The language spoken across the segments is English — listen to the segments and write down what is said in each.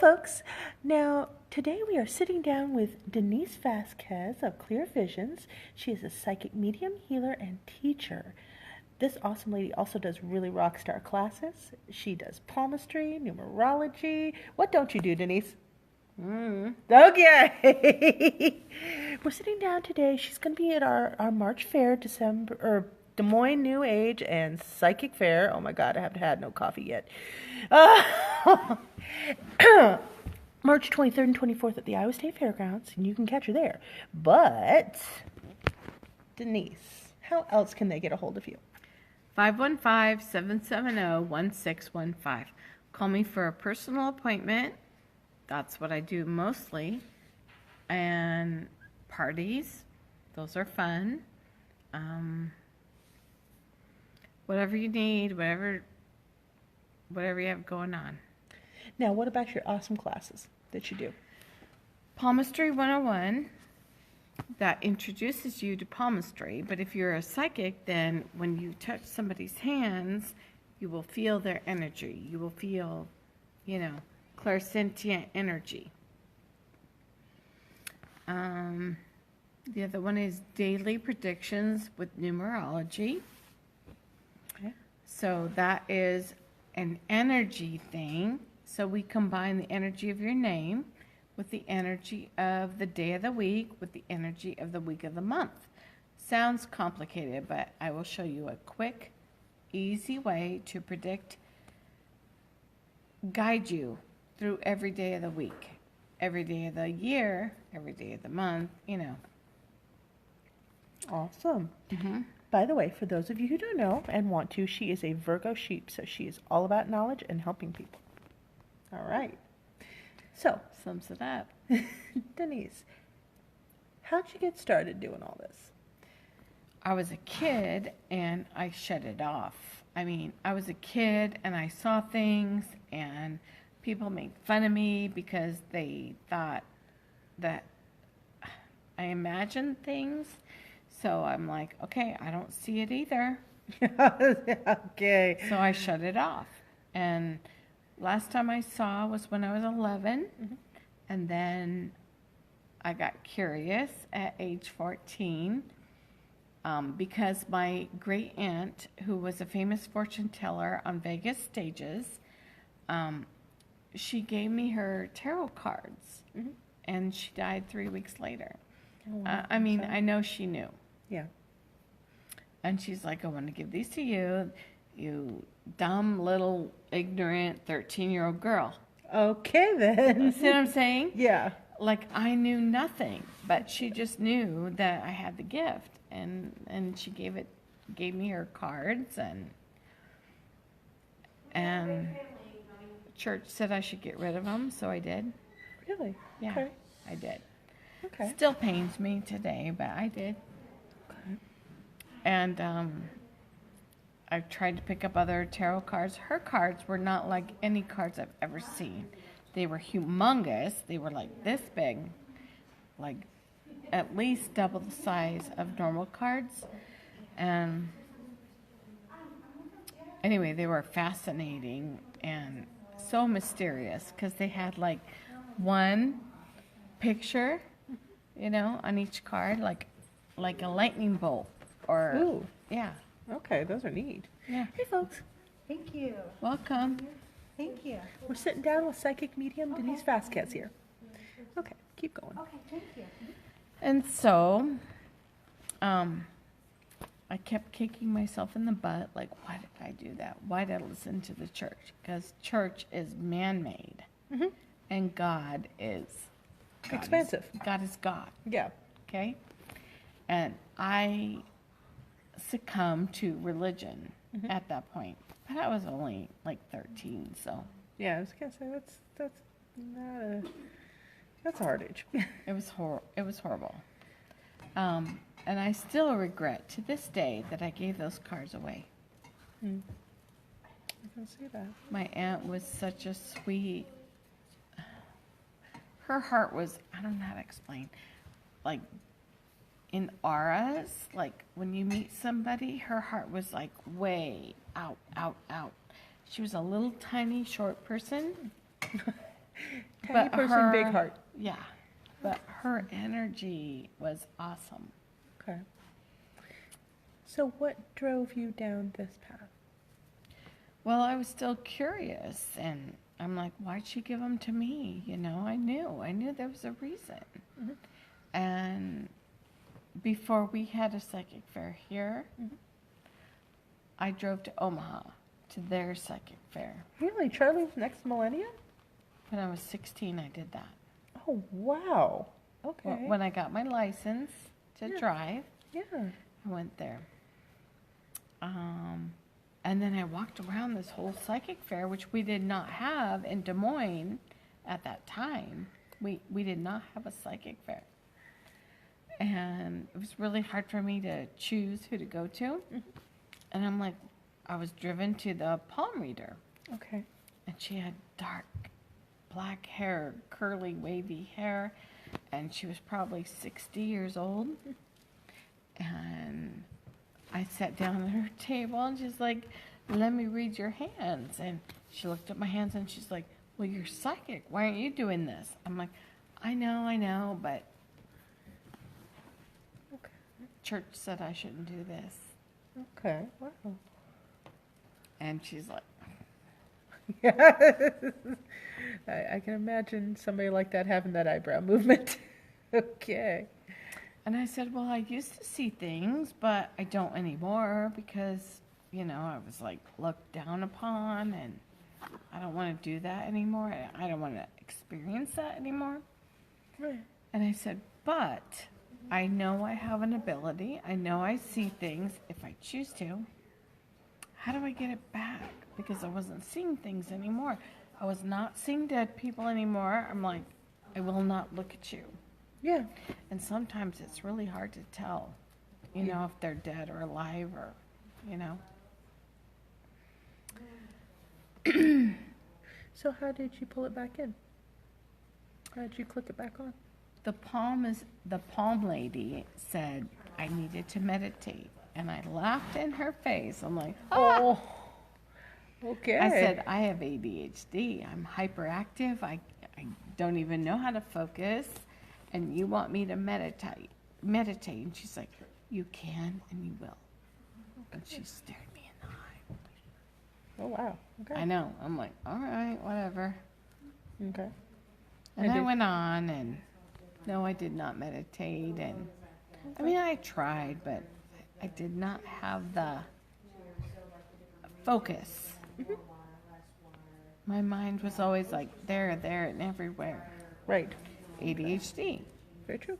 folks. Now, today we are sitting down with Denise Vasquez of Clear Visions. She is a psychic medium, healer, and teacher. This awesome lady also does really rock star classes. She does palmistry, numerology. What don't you do, Denise? Okay. We're sitting down today. She's going to be at our March Fair, Des Moines New Age and Psychic Fair. Oh my God, I haven't had no coffee yet. March 23rd and 24th at the Iowa State Fairgrounds, and you can catch her there. But, Denise, how else can they get a hold of you? 515-770-1615. Call me for a personal appointment. That's what I do mostly. And parties, those are fun. Whatever you need, whatever you have going on. Now, what about your awesome classes that you do? Palmistry 101, that introduces you to palmistry. But if you're a psychic, then when you touch somebody's hands, you will feel their energy. You will feel, clairsentient energy. The other one is daily predictions with numerology. Okay. So that is an energy thing. So we combine the energy of your name with the energy of the day of the week with the energy of the week of the month. Sounds complicated, but I will show you a quick, easy way to predict, guide you through every day of the week, every day of the year, every day of the month, Awesome. By the way, for those of you who don't know and want to, she is a Virgo sheep, so she is all about knowledge and helping people. All right. So, Sums it up. Denise, how'd you get started doing all this? I was a kid and I shut it off. I was a kid and I saw things and people made fun of me because they thought that I imagined things. So I'm like, okay, I don't see it either. Okay. So I shut it off. And last time I saw was when I was 11. And then I got curious at age 14 because my great aunt, who was a famous fortune teller on Vegas stages, she gave me her tarot cards. And she died 3 weeks later. I know she knew. Yeah. And she's like, I want to give these to you, you dumb, little, ignorant 13-year-old girl. Okay, then. See what I'm saying? Yeah. Like, I knew nothing, but she just knew that I had the gift. And she gave me her cards, and church said I should get rid of them, so I did. Really? Yeah, Okay. I did. Okay. Still pains me today, but I did. Okay. And I tried to pick up other tarot cards. Her cards were not like any cards I've ever seen. They were humongous. They were like this big, like at least double the size of normal cards. And anyway, they were fascinating and so mysterious because they had like one picture, on each card, like a lightning bolt. Or, Ooh. yeah. Okay, those are neat. Yeah. Hey, folks. Thank you. Welcome. Thank you. We're sitting down with psychic medium Denise Vasquez here. Okay, keep going. Okay, thank you. And so, I kept kicking myself in the butt, like, why did I do that? Why did I listen to the church? Because church is man-made, and God is Expensive. God is God, Yeah. okay? And I succumbed to religion at that point, but I was only like 13, so Yeah, I was gonna say that's a hard age. it was horrible. And I still regret to this day that I gave those cards away. I can see that. My aunt was such a sweet. Her heart was, I don't know how to explain, like in auras, like when you meet somebody, her heart was like way out. She was a little tiny short person. Candy person, big heart. Yeah. But her energy was awesome. Okay. So what drove you down this path? Well, I was still curious, and I'm like, why'd she give them to me? You know, I knew there was a reason. Mm-hmm. And before we had a psychic fair here, Mm-hmm. I drove to Omaha to their psychic fair. Really? Charlie's next millennium? When I was 16, I did that. Oh, wow. Okay. When I got my license to drive, Yeah. I went there. And then I walked around this whole psychic fair, which we did not have in Des Moines at that time. We did not have a psychic fair. And it was really hard for me to choose who to go to. Mm-hmm. And I'm like, I was driven to the palm reader. Okay. And she had dark black hair, curly, wavy hair. And she was probably 60 years old. And I sat down at her table and she's like, let me read your hands. And she looked at my hands and she's like, well, you're psychic. Why aren't you doing this? I'm like, I know, but Okay. church said I shouldn't do this. Okay. Wow. And she's like, Yeah. I can imagine somebody like that having that eyebrow movement. Okay. and I said, well, I used to see things, but I don't anymore because, you know, I was like looked down upon and I don't want to do that anymore. I don't want to experience that anymore. Right. And I said, but I know I have an ability. I know I see things if I choose to. How do I get it back? Because I wasn't seeing things anymore. I was not seeing dead people anymore. I'm like, I will not look at you. Yeah. And sometimes it's really hard to tell, you know, if they're dead or alive or, you know. So how did you pull it back in? How did you click it back on? The palm lady said I needed to meditate. And I laughed in her face. I'm like, Oh. Okay. I said, I have ADHD. I'm hyperactive. I don't even know how to focus. And you want me to meditate. And she's like, you can and you will. And she stared me in the eye. Oh, wow. Okay. I know. I'm like, all right, whatever. Okay. And I went on, and no, I did not meditate. And I mean, I tried, but I did not have the focus. Mm-hmm. My mind was always like there, and everywhere. Right. ADHD. Very true.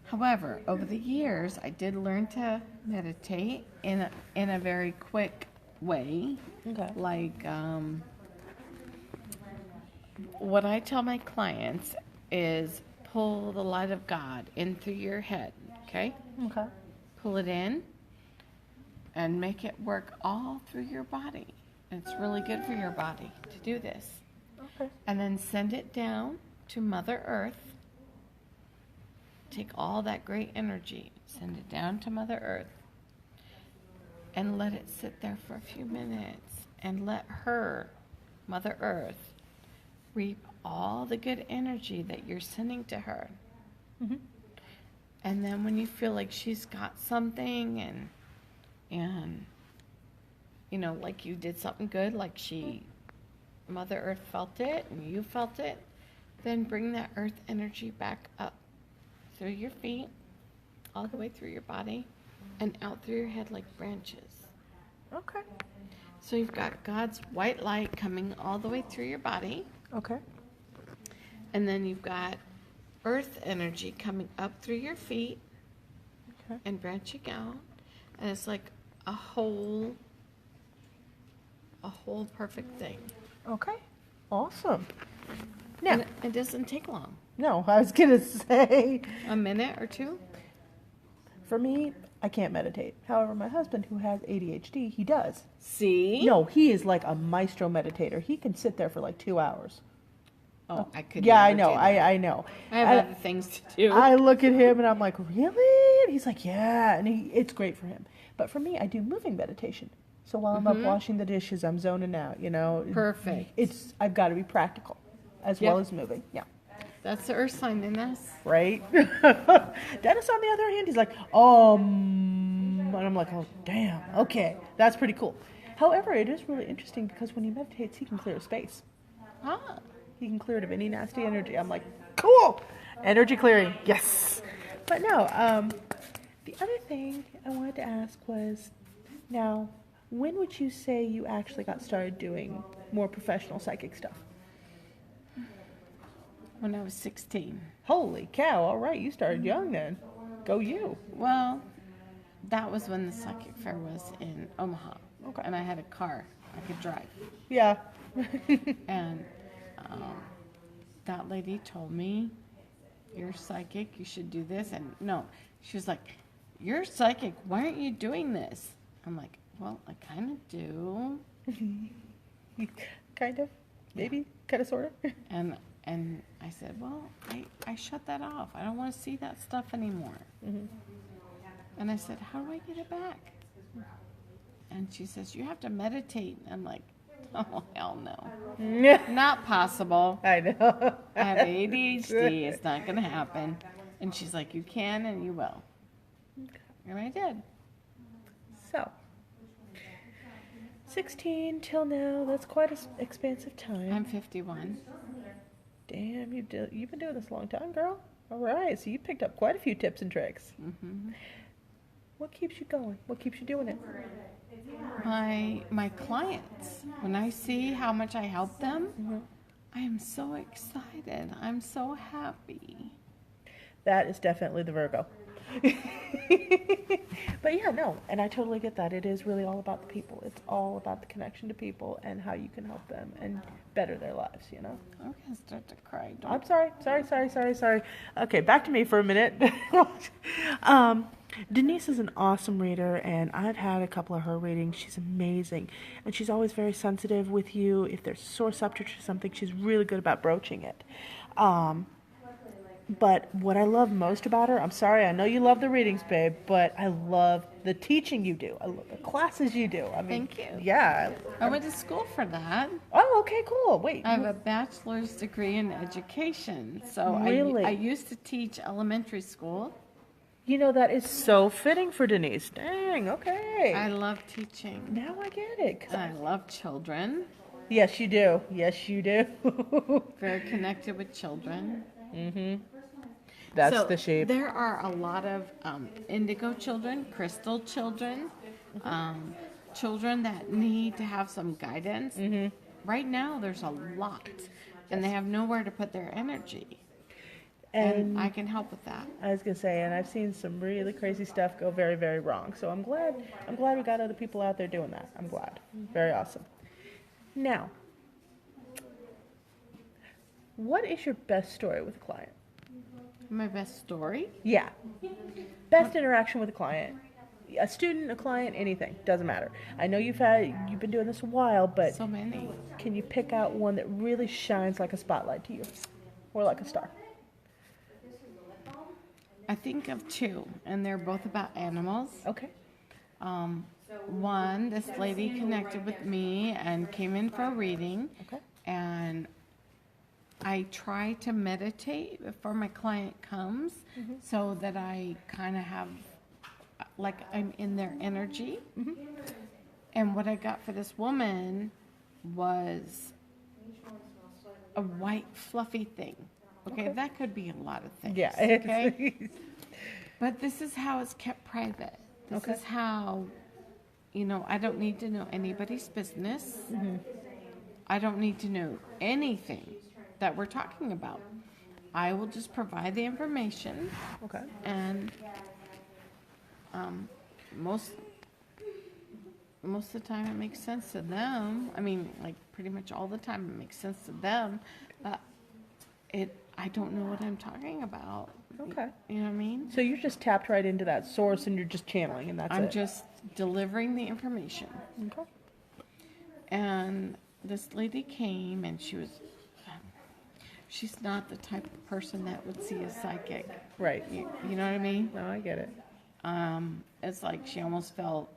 However, over the years, I did learn to meditate in a very quick way. Okay. Like, what I tell my clients is pull the light of God in through your head, okay? Okay. Pull it in and make it work all through your body. It's really good for your body to do this. Okay. And then send it down to Mother Earth. Take all that great energy, send it down to Mother Earth, and let it sit there for a few minutes, and let her, Mother Earth, reap all the good energy that you're sending to her. Mm-hmm. And then when you feel like she's got something and you know, like you did something good, like Mother Earth felt it and you felt it, then bring that earth energy back up through your feet, all the way through your body, and out through your head like branches. Okay. So you've got God's white light coming all the way through your body, Okay. and then you've got earth energy coming up through your feet Okay. and branching out, and it's like a whole perfect thing. Okay. Awesome. Now, And it doesn't take long. no, I was going to say, A minute or two. for me, I can't meditate. However, my husband, who has ADHD, he does. See? No, he is like a maestro meditator. He can sit there for like 2 hours. Oh, I could. Yeah, I never know. do that. I know. I have other things to do. I look at him and I'm like, really? And he's like, yeah. And it's great for him. But for me, I do moving meditation. So while I'm up washing the dishes, I'm zoning out, you know. Perfect. I've got to be practical. as Yep. well as moving. Yeah. That's the earth sign in us. Right? Dennis, on the other hand, he's like, and I'm like, oh, damn, okay, that's pretty cool. However, it is really interesting because when he meditates, he can clear a space. Ah. He can clear it of any nasty energy. I'm like, cool, energy clearing, yes. But no, the other thing I wanted to ask was, now, when would you say you actually got started doing more professional psychic stuff? When I was 16. Holy cow, all right, you started young then. Go you. Well, that was when the psychic fair was in Omaha. Okay. And I had a car I could drive. Yeah. And that lady told me, you're psychic, you should do this. And no, she was like, you're psychic, why aren't you doing this? I'm like, well, I kind of do. Kind of, maybe, kind of, sort of. And I said, well, I shut that off. I don't want to see that stuff anymore. Mm-hmm. And I said, how do I get it back? And she says, you have to meditate. I'm like, oh, hell no. Not possible. I know. I have ADHD. It's not going to happen. And she's like, you can and you will. And I did. So, 16 till now, that's quite an expansive time. I'm 51. Damn, you've been doing this a long time, girl. All right, so you picked up quite a few tips and tricks. Mm-hmm. What keeps you going? What keeps you doing it? My clients, when I see how much I help them, Mm-hmm. I am so excited. I'm so happy. That is definitely the Virgo. But yeah, no, and I totally get that. It is really all about the people. It's all about the connection to people and how you can help them and better their lives, you know? I'm going to start to cry. I'm sorry. Okay, back to me for a minute. Denise is an awesome reader, and I've had a couple of her readings. She's amazing, and she's always very sensitive with you. If there's a sore subject or something, she's really good about broaching it. But what I love most about her, I'm sorry, I know you love the readings, babe, but I love the teaching you do. I love the classes you do. I mean, Thank you. Yeah. I went to school for that. Oh, okay, cool. Wait. I have a bachelor's degree in education. So Really? I used to teach elementary school. You know, that is so fitting for Denise. Dang, okay. I love teaching. Now I get it. 'Cause I love children. Yes, you do. Yes, you do. Very connected with children. Mm-hmm. That's So the shape. There are a lot of indigo children, crystal children, children that need to have some guidance. Mm-hmm. Right now, there's a lot, and they have nowhere to put their energy. And And I can help with that. I was gonna say, and I've seen some really crazy stuff go very, very wrong. So I'm glad we got other people out there doing that. I'm glad. Very awesome. Now, what is your best story with a client? My best story? Yeah. Best interaction with a client. A student, a client, anything. Doesn't matter. I know you've been doing this a while, but So many. can you pick out one that really shines like a spotlight to you? Or like a star? I think of two, and they're both about animals. Okay. One, this lady connected with me and came in for a reading, Okay. and I try to meditate before my client comes so that I kind of have, like, I'm in their energy. And what I got for this woman was a white fluffy thing. Okay, Okay. that could be a lot of things. Yeah. Okay. But this is how it's kept private. This Okay. is how, I don't need to know anybody's business. I don't need to know anything that we're talking about. I will just provide the information, Okay. and most of the time it makes sense to them. I mean, like pretty much all the time it makes sense to them. But I don't know what I'm talking about. Okay. You know what I mean? So you're just tapped right into that source and you're just channeling and that's I'm it. just delivering the information. Okay. And this lady came, and she's not the type of person that would see a psychic. Right. You know what I mean? No, I get it. It's like she almost felt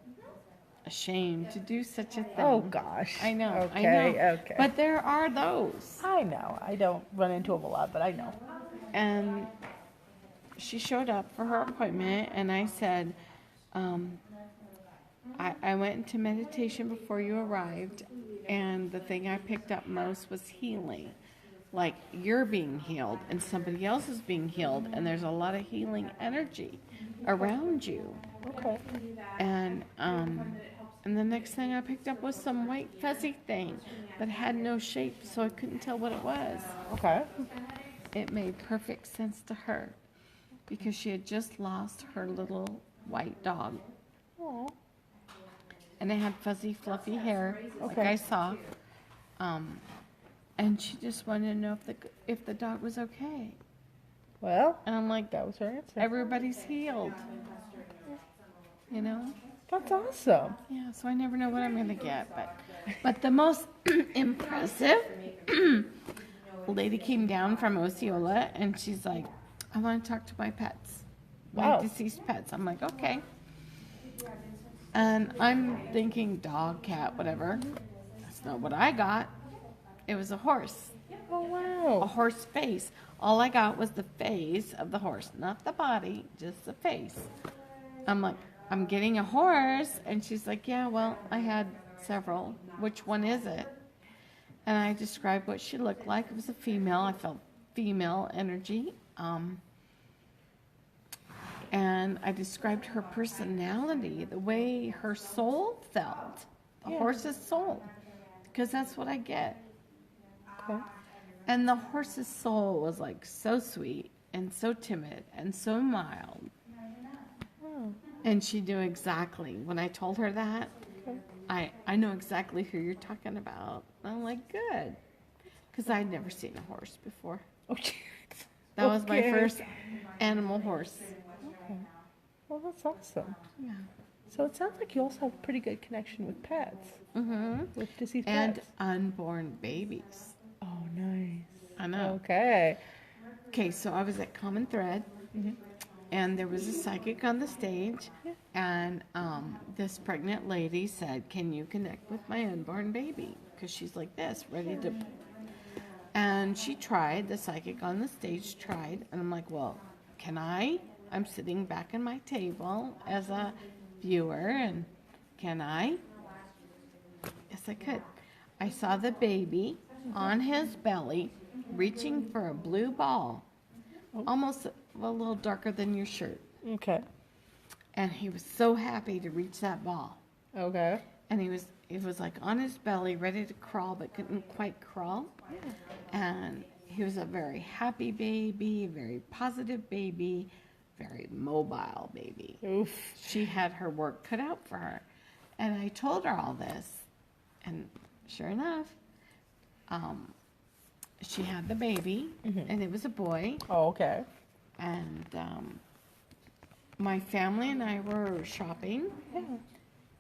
ashamed to do such a thing. Oh, gosh. I know. Okay, I know. okay. But there are those. I know. I don't run into them a lot, but I know. And she showed up for her appointment, and I said, I went into meditation before you arrived, and the thing I picked up most was healing. Like, you're being healed, and somebody else is being healed, and there's a lot of healing energy around you. Okay. And the next thing I picked up was some white fuzzy thing that had no shape, so I couldn't tell what it was. Okay. It made perfect sense to her because she had just lost her little white dog. Aw. And it had fuzzy, fluffy hair, like Okay. I saw. And she just wanted to know if the dog was okay. Well, And I'm like, that was her answer. everybody's healed. You know? That's awesome. Yeah, so I never know what I'm gonna get, but the most impressive lady came down from Osceola, and she's like, I want to talk to my pets, my Wow. deceased pets. I'm like, okay. And I'm thinking dog, cat, whatever. That's not what I got. It was a horse, Oh, a wow. horse face. All I got was the face of the horse, not the body, just the face. I'm like, I'm getting a horse. And she's like, yeah, well, I had several. Which one is it? And I described what she looked like. It was a female. I felt female energy. And I described her personality, the way her soul felt, the Yeah. horse's soul, because that's what I get. Okay. And the horse's soul was like so sweet and so timid and so mild. Oh, And she knew exactly, when I told her that, okay. I know exactly who you're talking about. And I'm like, good. Because I'd never seen a horse before. Okay. That was my Okay. first animal horse. Okay. Well, that's awesome. Yeah. So it sounds like you also have a pretty good connection with pets, Mm-hmm. with deceased And pets. unborn babies. Oh, nice. I know. Okay. Okay, so I was at Common Thread, Mhm. and there was a psychic on the stage, Yeah. and this pregnant lady said, can you connect with my unborn baby? Because she's like this, ready to... And she tried, the psychic on the stage tried, and I'm like, well, can I? I'm sitting back at my table as a viewer, and can I? Yes, I could. I saw the baby on his belly reaching for a blue ball, almost a little darker than your shirt. Okay. And he was so happy to reach that ball. Okay. And it was like on his belly, ready to crawl, but couldn't quite crawl. And he was a very happy baby, very positive baby, very mobile baby. Oof. She had her work cut out for her. And I told her all this. And sure enough, she had the baby, and it was a boy. Oh, okay. And my family and I were shopping, Yeah.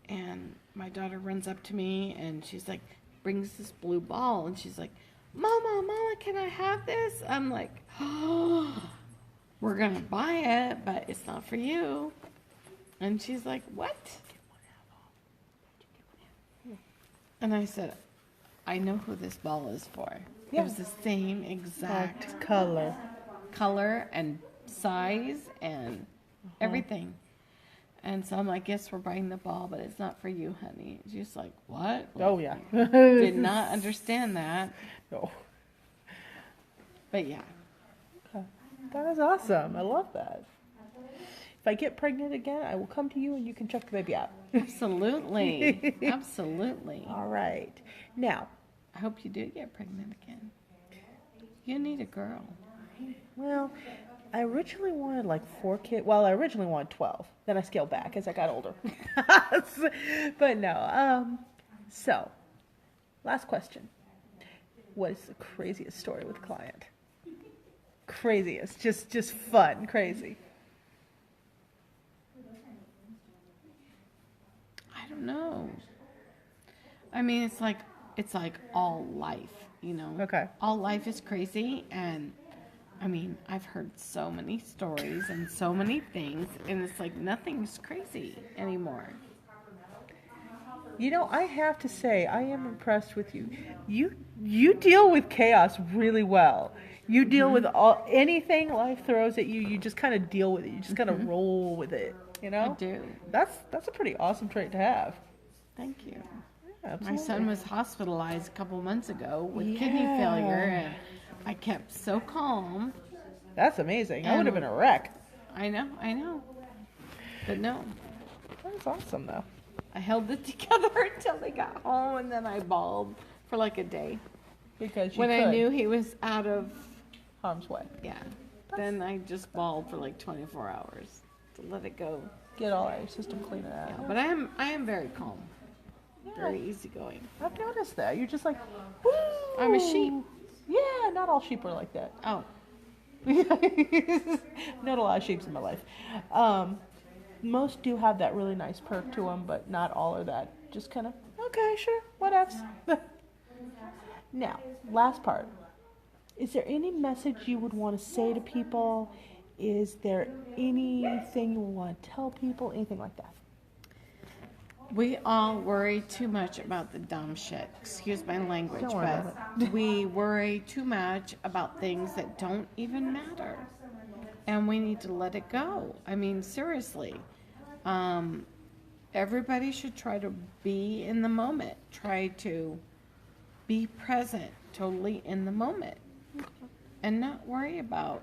and my daughter runs up to me, and she's like, brings this blue ball, and she's like, Mama, can I have this? I'm like, oh, we're going to buy it, but it's not for you. And she's like, what? And I said, I know who this ball is for. Yeah. It was the same exact Color. color and size and everything. And so I'm like, yes, we're buying the ball, but it's not for you, honey. She's just like, what? Oh, yeah. Did not understand that. No. But yeah. Okay. That is awesome. I love that. If I get pregnant again, I will come to you and you can check the baby out. Absolutely. Absolutely. All right. Now, I hope you do get pregnant again. You need a girl. well, I originally wanted like 4 kids. Well, I originally wanted 12. Then I scaled back as I got older. But no. So, last question. What is the craziest story with a client? Craziest. Just fun. Crazy. I don't know. I mean, it's like all life, you know. Okay. All life is crazy, and I mean, I've heard so many stories and so many things, and it's like nothing's crazy anymore. You know, I have to say, I am impressed with you. You deal with chaos really well. You deal with anything life throws at you. You just kind of deal with it. You just kind of roll with it. You I know, do. that's a pretty awesome trait to have. Thank you. Yeah, My absolutely. son was hospitalized a couple months ago with kidney failure, and I kept so calm. That's amazing. I would have been a wreck. I know. But no, That's awesome, though. I held it together until they got home, and then I bawled for like a day. Because you When I could. knew he was out of, Harm's way. yeah, then I just bawled for like 24 hours to let it go. Get all out of your system, clean it out. Yeah, but I am very calm, very easygoing. I've noticed that. You're just like, woo! I'm a sheep. Yeah, not all sheep are like that. Oh, Not a lot of sheeps in my life. Most do have that really nice perk to them, but not all are that. Just kind of, okay, sure, whatevs. Now, last part. Is there any message you would want to say to people? Is there anything you want to tell people? Anything like that? we all worry too much about the dumb shit. Excuse my language, Don't worry but we worry too much about things that don't even matter. And we need to let it go. I mean, seriously. Everybody should try to be in the moment. Try to be present, totally in the moment. And not worry about,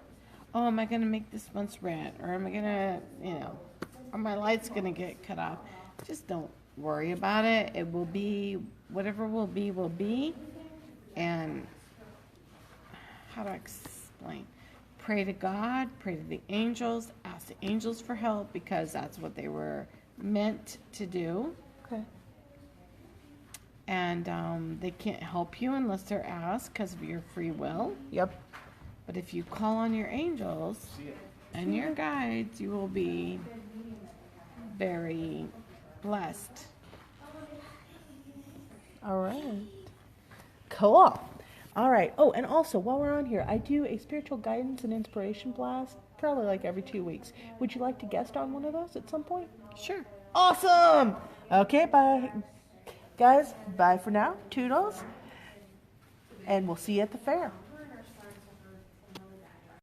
oh, am I going to make this month's rent? Or am I going to, are my lights going to get cut off? Just don't worry about it. It will be, whatever will be, will be. And how do I explain? Pray to God, pray to the angels, ask the angels for help because that's what they were meant to do. Okay. And they can't help you unless they're asked because of your free will. Yep. But if you call on your angels and your guides, you will be very blessed. All right. Cool. All right. Oh, and also, while we're on here, I do a spiritual guidance and inspiration blast, probably like every 2 weeks. Would you like to guest on one of those at some point? Sure. Awesome. Okay, bye. Guys, bye for now. Toodles. And we'll see you at the fair.